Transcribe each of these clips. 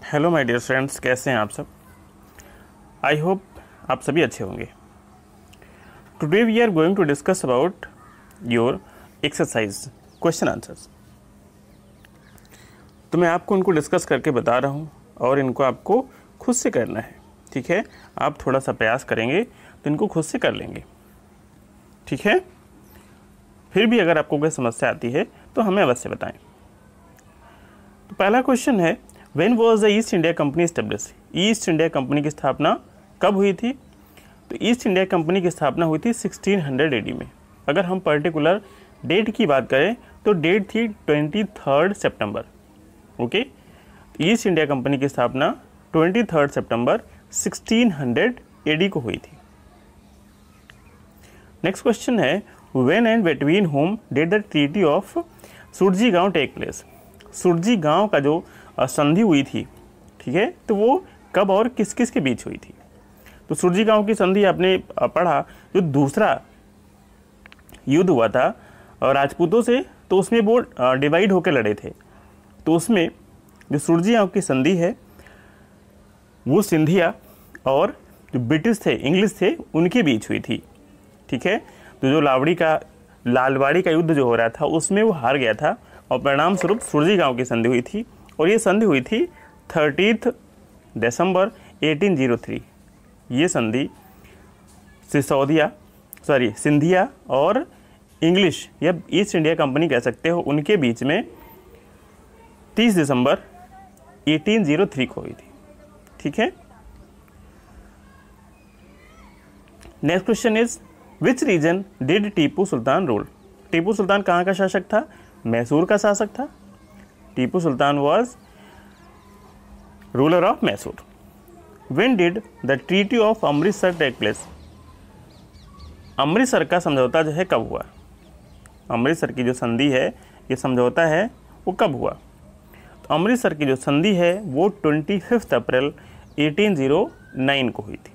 Hello my dear friends, कैसे हैं आप सब। आई होप आप सभी अच्छे होंगे। Today we are going to discuss about your exercise question answers. तो मैं आपको उनको डिस्कस करके बता रहा हूँ और इनको आपको खुद से करना है। ठीक है, आप थोड़ा सा प्रयास करेंगे तो इनको खुद से कर लेंगे। ठीक है, फिर भी अगर आपको कोई समस्या आती है तो हमें अवश्य बताएं। तो पहला क्वेश्चन है, when was the east India company establish. East India Company की स्थापना कब हुई थी? तो ईस्ट इंडिया कंपनी की स्थापना हुई थी 1600 AD में। अगर हम पर्टिकुलर डेट की बात करें तो डेट थी 23 सितंबर। ओके, ईस्ट इंडिया कंपनी की स्थापना 23 सितंबर 1600 AD को हुई थी। नेक्स्ट क्वेश्चन है, when and between whom did the treaty of Surji Gaon take place. सुरजी गांव का जो संधि हुई थी, ठीक है, तो वो कब और किस किस के बीच हुई थी? तो सुरजी गांव की संधि आपने पढ़ा, जो दूसरा युद्ध हुआ था राजपूतों से, तो उसमें वो डिवाइड होकर लड़े थे। तो उसमें जो सुरजी गांव की संधि है वो सिंधिया और जो ब्रिटिश थे, इंग्लिश थे, उनके बीच हुई थी। ठीक है, तो जो लालवाड़ी का युद्ध जो हो रहा था उसमें वो हार गया था और परिणाम स्वरूप सुरजी गांव की संधि हुई थी। और ये संधि हुई थी 30 दिसंबर 1803। ये संधि सिंधिया और इंग्लिश या ईस्ट इंडिया कंपनी कह सकते हो, उनके बीच में 30 दिसंबर 1803 को हुई थी। ठीक है, next question is, which region did Tipu Sultan rule. Tipu Sultan कहाँ का शासक था? मैसूर का शासक था। Tipu Sultan was ruler of Mysore. When did the treaty of Amritsar take place. Amritsar का समझौता जो है कब हुआ? अमृतसर की जो संधि है, ये समझौता है, वो कब हुआ? तो अमृतसर की जो संधि है वो 25 अप्रैल 1809 को हुई थी।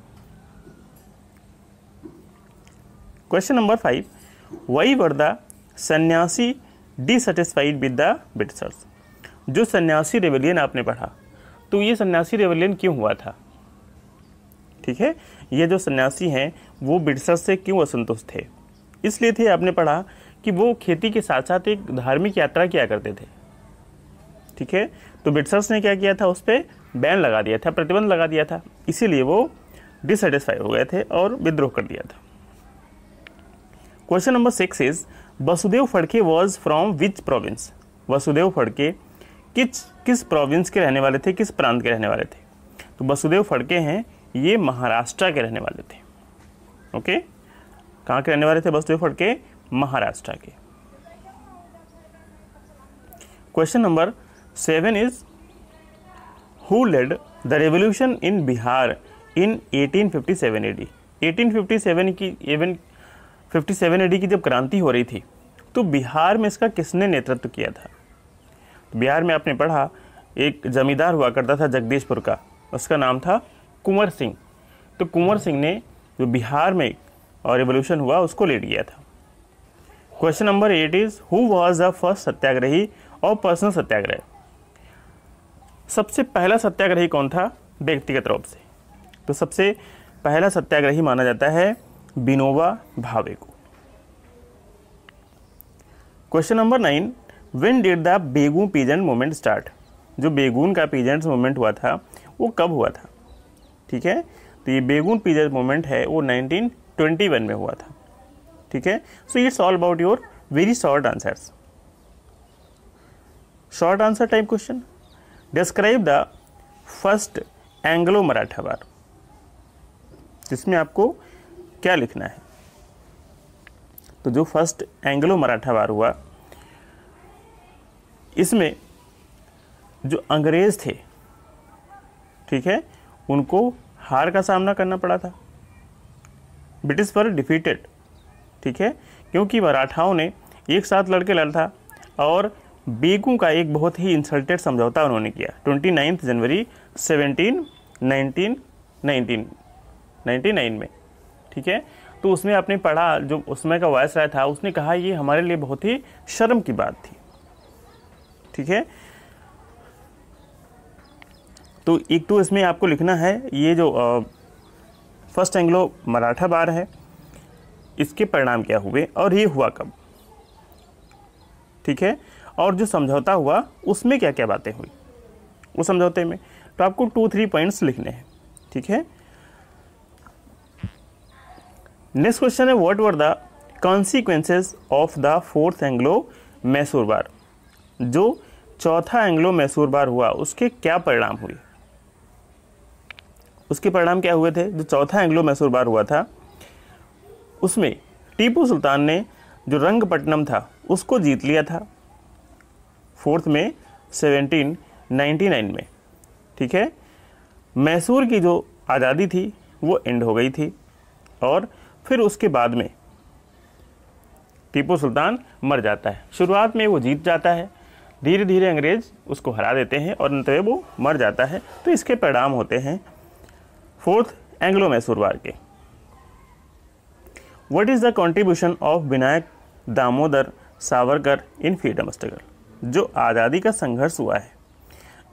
Question number 5, why were the सन्यासी डिससेटिस्फाइड विद द ब्रिटिशर्स। जो सन्यासी रेवलियन आपने पढ़ा, तो ये सन्यासी रेवलियन क्यों हुआ था? ठीक है, ये जो सन्यासी हैं वो ब्रिटिशर्स से क्यों असंतुष्ट थे? इसलिए थे, आपने पढ़ा कि वो खेती के साथ साथ एक धार्मिक यात्रा किया करते थे। ठीक है, तो ब्रिटिशर्स ने क्या किया था, उस पर बैन लगा दिया था, प्रतिबंध लगा दिया था, इसीलिए वो डिससेटिस्फाई हो गए थे और विद्रोह कर दिया था। Question number 6 is, Vasudev Phadke was from which province. Vasudev Phadke किस प्रोविंस के रहने वाले थे, किस प्रांत के रहने वाले थे? तो वसुदेव फड़के हैं, ये महाराष्ट्र के रहने वाले थे। ओके, कहाँ के रहने वाले थे वसुदेव फड़के? महाराष्ट्र के। Question number 7 is, who led the revolution in Bihar in 1857 AD। 1857 AD की जब क्रांति हो रही थी तो बिहार में इसका किसने नेतृत्व किया था? तो बिहार में आपने पढ़ा, एक जमींदार हुआ करता था जगदीशपुर का, उसका नाम था कुंवर सिंह। तो कुंवर सिंह ने जो बिहार में रिवोल्यूशन हुआ उसको लीड किया था। Question number 8 is, who was the first satyagrahi और पर्सनल सत्याग्रह। सबसे पहला सत्याग्रही कौन था व्यक्तिगत रूप से? तो सबसे पहला सत्याग्रही माना जाता है विनोबा भावे को। Question number 9, when did the Begun peasant movement start. जो बेगून का पीजेंट्स मूवमेंट हुआ था वो कब हुआ था? ठीक है, तो ये बेगून पीजेंट मूवमेंट है वो 1921 में हुआ था। ठीक है, so it's all about your very short answers. Short answer type question, describe the first Anglo Maratha war. जिसमें आपको क्या लिखना है? तो जो फर्स्ट एंग्लो मराठा वार हुआ, इसमें जो अंग्रेज थे, ठीक है, उनको हार का सामना करना पड़ा था। ब्रिटिश पर डिफीटेड, ठीक है, क्योंकि मराठाओं ने एक साथ लड़के लड़ा था और बेगू का एक बहुत ही इंसल्टेड समझौता उन्होंने किया 29 जनवरी 1999 में। ठीक है, तो उसमें आपने पढ़ा, जो उसमें का वायसराय था उसने कहा ये हमारे लिए बहुत ही शर्म की बात थी। ठीक है, तो एक तो इसमें आपको लिखना है ये जो फर्स्ट एंग्लो मराठा वार है, इसके परिणाम क्या हुए और ये हुआ कब, ठीक है, और जो समझौता हुआ उसमें क्या क्या बातें हुई उस समझौते में। तो आपको 2-3 पॉइंट्स लिखने हैं, ठीक है। नेक्स्ट क्वेश्चन है what were the consequences of the fourth Anglo Mysore war. जो चौथा एंग्लो मैसूर वार हुआ उसके क्या परिणाम हुए, उसके परिणाम क्या हुए थे। जो चौथा एंग्लो मैसूर वार हुआ था उसमें टीपू सुल्तान ने जो रंगपट्टनम था उसको जीत लिया था फोर्थ में 1799 में, ठीक है। मैसूर की जो आज़ादी थी वो एंड हो गई थी और फिर उसके बाद में टीपू सुल्तान मर जाता है। शुरुआत में वो जीत जाता है, धीरे धीरे अंग्रेज उसको हरा देते हैं और अंत में वो मर जाता है। तो इसके परिणाम होते हैं फोर्थ एंग्लो मैसूर वार के। What is the contribution of Vinayak Damodar Savarkar in freedom struggle. जो आज़ादी का संघर्ष हुआ है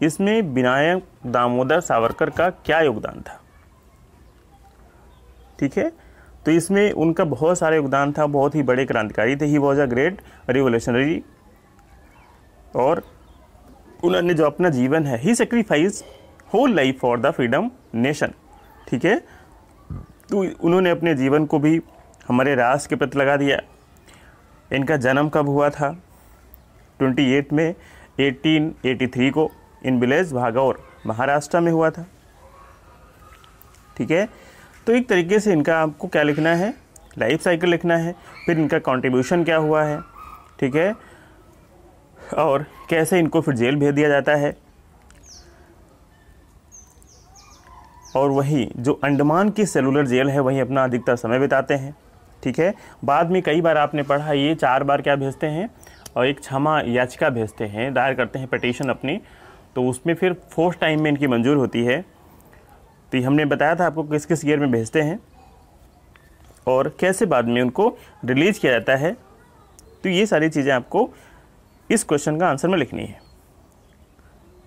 इसमें विनायक दामोदर सावरकर का क्या योगदान था, ठीक है। तो इसमें उनका बहुत सारा योगदान था, बहुत ही बड़े क्रांतिकारी थे। He was a great revolutionary और उन्होंने जो अपना जीवन है he sacrifice whole life for the freedom nation, ठीक है। तो उन्होंने अपने जीवन को भी हमारे राष्ट्र के प्रति लगा दिया। इनका जन्म कब हुआ था 28 में 1883 को इन विलेज भागौर महाराष्ट्र में हुआ था, ठीक है। तो एक तरीके से इनका आपको क्या लिखना है, लाइफ साइकिल लिखना है, फिर इनका कंट्रीब्यूशन क्या हुआ है, ठीक है, और कैसे इनको फिर जेल भेज दिया जाता है। और वहीं जो अंडमान की सेलुलर जेल है वहीं अपना अधिकतर समय बिताते हैं, ठीक है। बाद में कई बार आपने पढ़ा ये 4 बार क्या भेजते हैं और एक क्षमा याचिका भेजते हैं, दायर करते हैं पिटीशन अपनी, तो उसमें फिर 4th टाइम में इनकी मंजूर होती है। तो ये हमने बताया था आपको किस किस ईयर में भेजते हैं और कैसे बाद में उनको रिलीज किया जाता है। तो ये सारी चीज़ें आपको इस क्वेश्चन का आंसर में लिखनी है।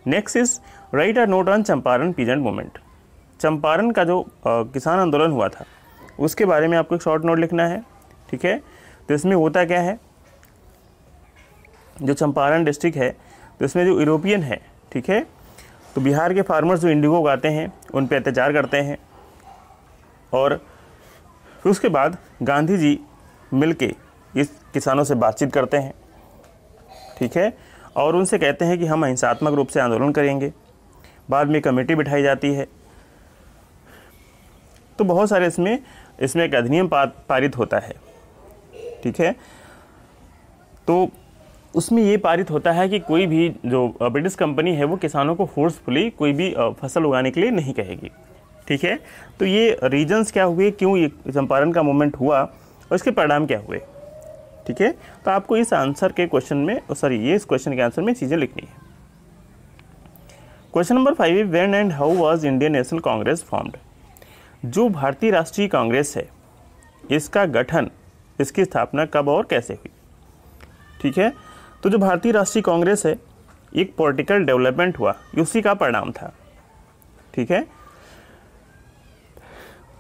Next is right a note on Champaran peasant movement. Champaran का जो किसान आंदोलन हुआ था उसके बारे में आपको एक शॉर्ट नोट लिखना है, ठीक है। तो इसमें होता क्या है, जो चंपारण डिस्ट्रिक्ट है तो इसमें जो यूरोपियन है, ठीक है, तो बिहार के फार्मर्स जो इंडिगो उगाते हैं उन पे अत्याचार करते हैं और फिर उसके बाद गांधी जी मिलके इस किसानों से बातचीत करते हैं, ठीक है, और उनसे कहते हैं कि हम अहिंसात्मक रूप से आंदोलन करेंगे। बाद में कमेटी बिठाई जाती है। तो बहुत सारे इसमें एक अधिनियम पारित होता है, ठीक है। तो उसमें ये पारित होता है कि कोई भी जो ब्रिटिश कंपनी है वो किसानों को फोर्सफुली कोई भी फसल उगाने के लिए नहीं कहेगी, ठीक है। तो ये रीजंस क्या हुए, क्यों ये चंपारण का मूवमेंट हुआ और इसके परिणाम क्या हुए, ठीक है। तो आपको इस आंसर के क्वेश्चन में ये इस क्वेश्चन के आंसर में चीज़ें लिखनी है। Question number 5 when and how was Indian national Congress formed. जो भारतीय राष्ट्रीय कांग्रेस है इसका गठन, इसकी स्थापना कब और कैसे हुई, ठीक है। तो जो भारतीय राष्ट्रीय कांग्रेस है एक पॉलिटिकल डेवलपमेंट हुआ, उसी का परिणाम था, ठीक है।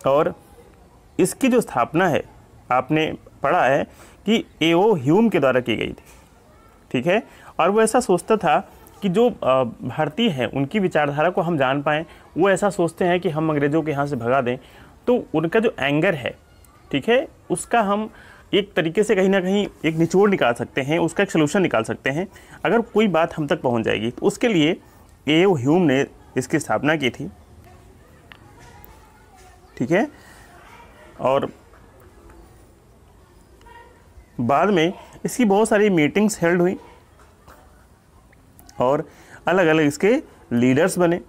और इसकी जो स्थापना है आपने पढ़ा है कि A.O. ह्यूम के द्वारा की गई थी, ठीक है। और वो ऐसा सोचता था कि जो भारतीय हैं उनकी विचारधारा को हम जान पाएँ। वो ऐसा सोचते हैं कि हम अंग्रेज़ों के यहाँ से भगा दें, तो उनका जो एंगर है, ठीक है, उसका हम एक तरीके से कहीं ना कहीं एक निचोड़ निकाल सकते हैं, उसका एक सलूशन निकाल सकते हैं अगर कोई बात हम तक पहुंच जाएगी। तो उसके लिए A.O. ह्यूम ने इसकी स्थापना की थी, ठीक है। और बाद में इसकी बहुत सारी मीटिंग्स हेल्ड हुई और अलग अलग इसके लीडर्स बने।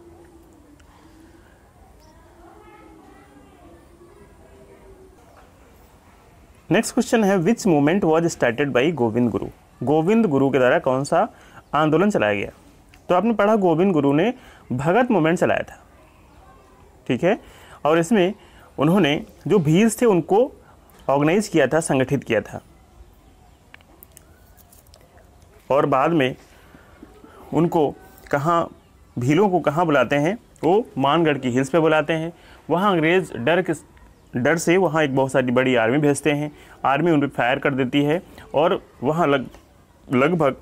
नेक्स्ट क्वेश्चन है विच movement was started by Govind Guru. Govind Guru के द्वारा कौन सा आंदोलन चलाया गया। तो आपने पढ़ा गोविंद गुरु ने भगत मूवमेंट चलाया था, ठीक है। और इसमें उन्होंने जो भील थे उनको ऑर्गेनाइज किया था, संगठित किया था और बाद में उनको भीलों को कहाँ बुलाते हैं, वो मानगढ़ की हिल्स पे बुलाते हैं। वहाँ अंग्रेज़ डर से वहाँ एक बहुत सारी बड़ी आर्मी भेजते हैं। आर्मी उन पर फायर कर देती है और वहाँ लगभग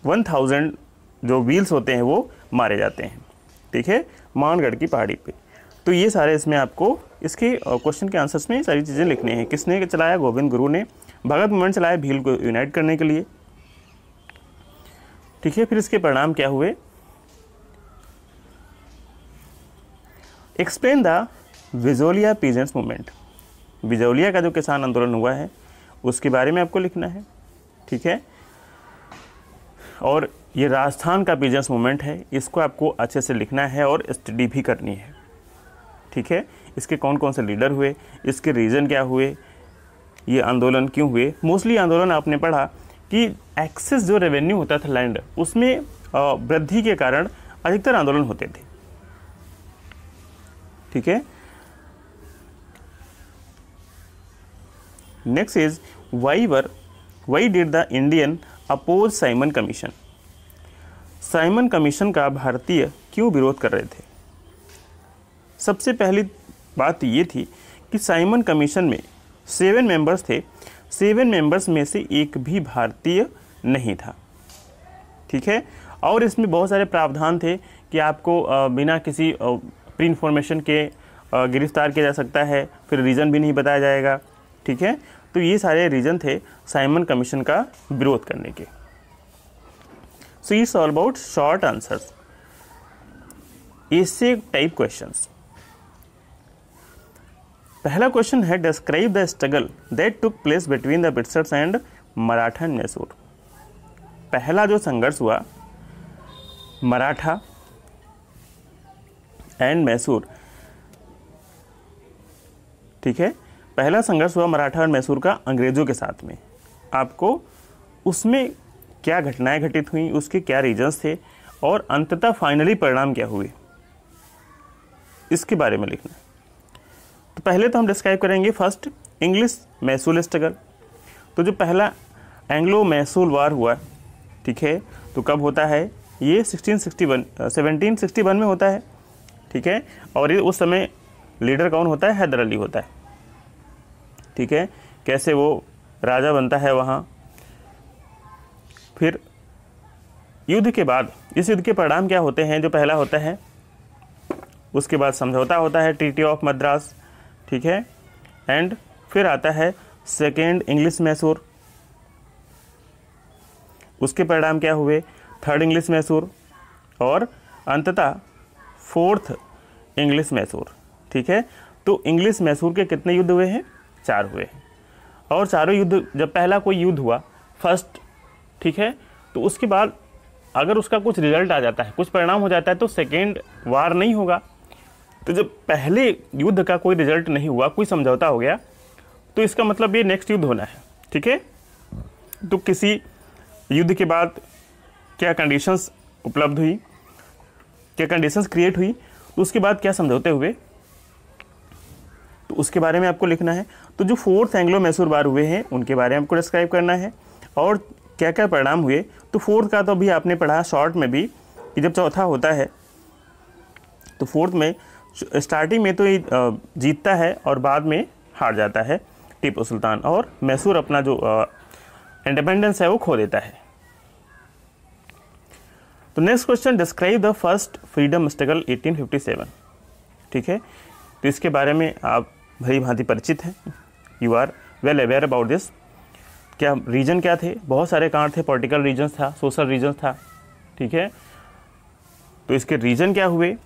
1000 जो व्हील्स होते हैं वो मारे जाते हैं, ठीक है, मानगढ़ की पहाड़ी पे। तो ये सारे इसमें आपको इसके क्वेश्चन के आंसर्स में सारी चीज़ें लिखनी है। किसने चलाया? गोविंद गुरु ने। भगत मूवमेंट चलाया भील को यूनाइट करने के लिए, ठीक है। फिर इसके परिणाम क्या हुए? Explain the Bijolia peasants movement. Bijolia का जो किसान आंदोलन हुआ है उसके बारे में आपको लिखना है, ठीक है। और ये राजस्थान का पीजेंट्स मूवमेंट है, इसको आपको अच्छे से लिखना है और स्टडी भी करनी है, ठीक है। इसके कौन कौन से लीडर हुए, इसके रीज़न क्या हुए, ये आंदोलन क्यों हुए। मोस्टली आंदोलन आपने पढ़ा कि एक्सेस जो रेवेन्यू होता था लैंड, उसमें वृद्धि के कारण अधिकतर आंदोलन होते थे, ठीक है। Next is why did the Indian oppose Simon commission. Simon commission का भारतीय क्यों विरोध कर रहे थे? सबसे पहली बात ये थी कि साइमन कमीशन में 7 मेंबर्स थे, 7 मेंबर्स में से एक भी भारतीय नहीं था, ठीक है। और इसमें बहुत सारे प्रावधान थे कि आपको बिना किसी प्री इन्फॉर्मेशन के गिरफ्तार किया जा सकता है, फिर रीज़न भी नहीं बताया जाएगा, ठीक है। तो ये सारे रीज़न थे साइमन कमीशन का विरोध करने के। सो it's all about short answers, ऐसे टाइप क्वेश्चंस। पहला क्वेश्चन है describe the struggle that took place between the Britishers and Maratha and Mysore. पहला जो संघर्ष हुआ मराठा एंड मैसूर, ठीक है, पहला संघर्ष हुआ मराठा और मैसूर का अंग्रेजों के साथ में। आपको उसमें क्या घटनाएं घटित हुई, उसके क्या रीजंस थे और अंततः फाइनली परिणाम क्या हुए, इसके बारे में लिखना है। तो पहले तो हम डिस्क्राइब करेंगे फर्स्ट इंग्लिश मैसूर स्ट्रगल। तो जो पहला एंग्लो मैसूर वार हुआ, ठीक है, तो कब होता है? ये 1761 में होता है, ठीक है। और ये उस समय लीडर कौन होता है? हैदर अली होता है, ठीक है। कैसे वो राजा बनता है वहाँ। फिर युद्ध के बाद इस युद्ध के परिणाम क्या होते हैं? जो पहला होता है उसके बाद समझौता होता है, ट्रीटी ऑफ मद्रास, ठीक है। एंड फिर आता है सेकेंड इंग्लिश मैसूर, उसके परिणाम क्या हुए? थर्ड इंग्लिश मैसूर और अंततः फोर्थ इंग्लिश मैसूर, ठीक है। तो इंग्लिश मैसूर के कितने युद्ध हुए हैं? 4 हुए हैं। और चारों युद्ध, जब पहला कोई युद्ध हुआ फर्स्ट, ठीक है, तो उसके बाद अगर उसका कुछ रिजल्ट आ जाता है, कुछ परिणाम हो जाता है, तो सेकेंड वार नहीं होगा। तो जब पहले युद्ध का कोई रिजल्ट नहीं हुआ, कोई समझौता हो गया, तो इसका मतलब ये नेक्स्ट युद्ध होना है, ठीक है। तो किसी युद्ध के बाद क्या कंडीशंस उपलब्ध हुई, क्या कंडीशंस क्रिएट हुई, तो उसके बाद क्या समझौते हुए, तो उसके बारे में आपको लिखना है। तो जो फोर्थ एंग्लो मैसूर वार हुए हैं उनके बारे में आपको डिस्क्राइब करना है और क्या क्या परिणाम हुए। तो फोर्थ का तो भी आपने पढ़ा शॉर्ट में भी कि जब चौथा होता है तो फोर्थ में स्टार्टिंग में तो ये जीतता है और बाद में हार जाता है टीपू सुल्तान, और मैसूर अपना जो इंडिपेंडेंस है वो खो देता है। तो next question describe the first freedom struggle 1857, ठीक है। तो इसके बारे में आप भली भांति परिचित हैं, you are well aware about this. क्या रीजन क्या थे? बहुत सारे कारण थे, पॉलिटिकल रीजन्स था, सोशल रीजन्स था, ठीक है। तो इसके रीजन क्या हुए,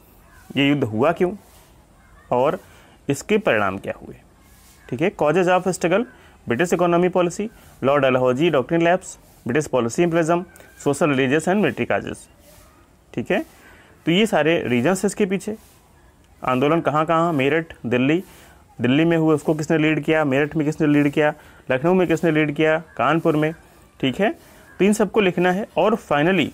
ये युद्ध हुआ क्यों और इसके परिणाम क्या हुए, ठीक है। Causes of struggle, British economy policy, lord Dalhousie doctrine lapse, British policy imperialism, social religious and military causes, ठीक है। तो ये सारे रीजन्स इसके पीछे। आंदोलन कहाँ कहाँ? मेरठ, दिल्ली में हुए, उसको किसने लीड किया? मेरठ में किसने लीड किया? लखनऊ में किसने लीड किया? कानपुर में, ठीक है। तो इन सबको लिखना है और फाइनली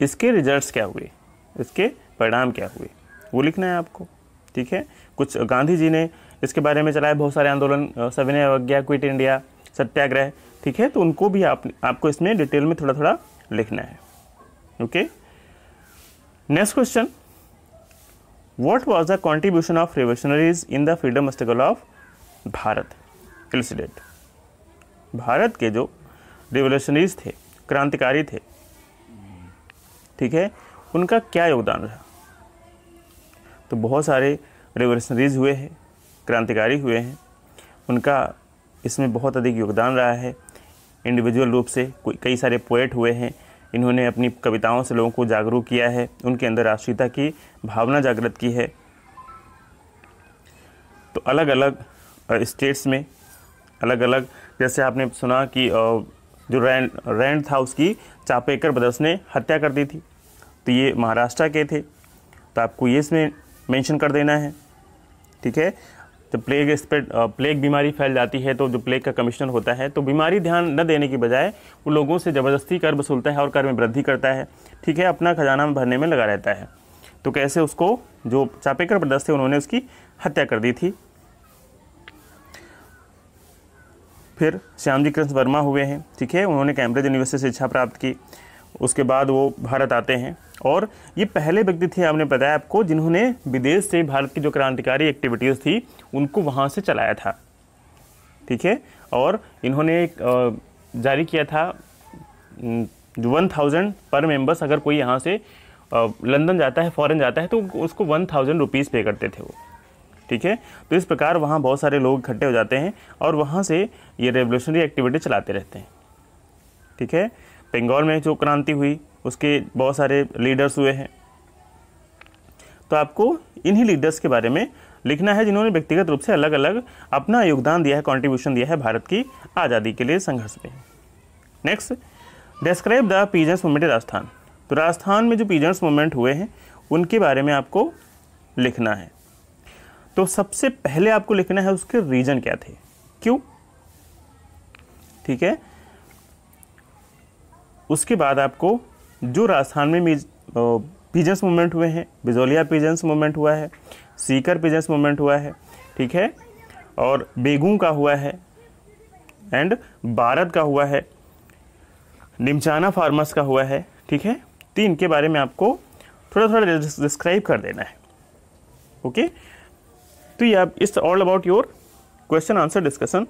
इसके रिजल्ट्स क्या हुए, इसके परिणाम क्या हुए, वो लिखना है आपको, ठीक है। कुछ गांधी जी ने इसके बारे में चलाए बहुत सारे आंदोलन, सविनय अवज्ञा, क्विट इंडिया, सत्याग्रह, ठीक है। तो उनको भी आपको इसमें डिटेल में थोड़ा थोड़ा लिखना है, okay. Next question, what was the contribution of revolutionaries in the freedom struggle of Bharat? Elucidate. Bharat के जो रिवोल्यूशनरीज थे, क्रांतिकारी थे, ठीक है, उनका क्या योगदान रहा? तो बहुत सारे रिवोल्यूशनरीज हुए हैं, क्रांतिकारी हुए हैं, उनका इसमें बहुत अधिक योगदान रहा है। इंडिविजुअल रूप से कई सारे पोएट हुए हैं, इन्होंने अपनी कविताओं से लोगों को जागरूक किया है, उनके अंदर राष्ट्रीयता की भावना जागृत की है। तो अलग अलग स्टेट्स में अलग अलग, जैसे आपने सुना कि जो रैंड था उसकी चापेकर ब्रदर्स ने हत्या कर दी थी, तो ये महाराष्ट्र के थे, तो आपको ये इसमें मेंशन कर देना है, ठीक है। जब प्लेग बीमारी फैल जाती है तो जो प्लेग का कमिश्नर होता है तो बीमारी ध्यान न देने की बजाय वो लोगों से ज़बरदस्ती कर वसूलता है और कर में वृद्धि करता है, ठीक है, अपना खजाना में भरने में लगा रहता है। तो कैसे उसको जो चापेकर ब्रदर्स थे उन्होंने उसकी हत्या कर दी थी। फिर श्यामजी कृष्ण वर्मा हुए हैं, ठीक है, उन्होंने कैम्ब्रिज यूनिवर्सिटी से शिक्षा प्राप्त की, उसके बाद वो भारत आते हैं और ये पहले व्यक्ति थे, आपने बताया आपको, जिन्होंने विदेश से भारत की जो क्रांतिकारी एक्टिविटीज़ थी उनको वहाँ से चलाया था, ठीक है। और इन्होंने एक जारी किया था 1000 पर मेंबर्स, अगर कोई यहाँ से लंदन जाता है, फॉरेन जाता है तो उसको 1000 रुपीज़ पे करते थे वो, ठीक है। तो इस प्रकार वहाँ बहुत सारे लोग इकट्ठे हो जाते हैं और वहाँ से ये रेवोल्यूशनरी एक्टिविटी चलाते रहते हैं, ठीक है। बंगाल में जो क्रांति हुई उसके बहुत सारे लीडर्स हुए हैं, तो आपको इन्हीं लीडर्स के बारे में लिखना है जिन्होंने व्यक्तिगत रूप से अलग अलग अपना योगदान दिया है, कंट्रीब्यूशन दिया है भारत की आज़ादी के लिए संघर्ष में। Next, describe the peasants movement in Rajasthan. तो राजस्थान में जो पीजेंट्स मूवमेंट हुए हैं उनके बारे में आपको लिखना है। तो सबसे पहले आपको लिखना है उसके रीजन क्या थे, क्यों, ठीक है। उसके बाद आपको जो राजस्थान में पीजेंट्स मूवमेंट हुए हैं, बिजोलिया पीजेंट्स मूवमेंट हुआ है, सीकर पीजेंट्स मूवमेंट हुआ है, ठीक है, और बेगू का हुआ है, एंड भारत का हुआ है, निमचाना फार्मर्स का हुआ है, ठीक है। तो इनके बारे में आपको थोड़ा थोड़ा डिस्क्राइब कर देना है, ओके। तो ये आप it's all about your question answer discussion.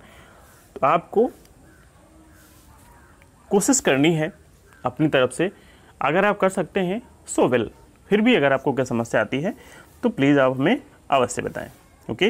तो आपको कोशिश करनी है अपनी तरफ से, अगर आप कर सकते हैं सो वेल, फिर भी अगर आपको क्या समस्या आती है तो प्लीज़ आप हमें अवश्य बताएं, ओके।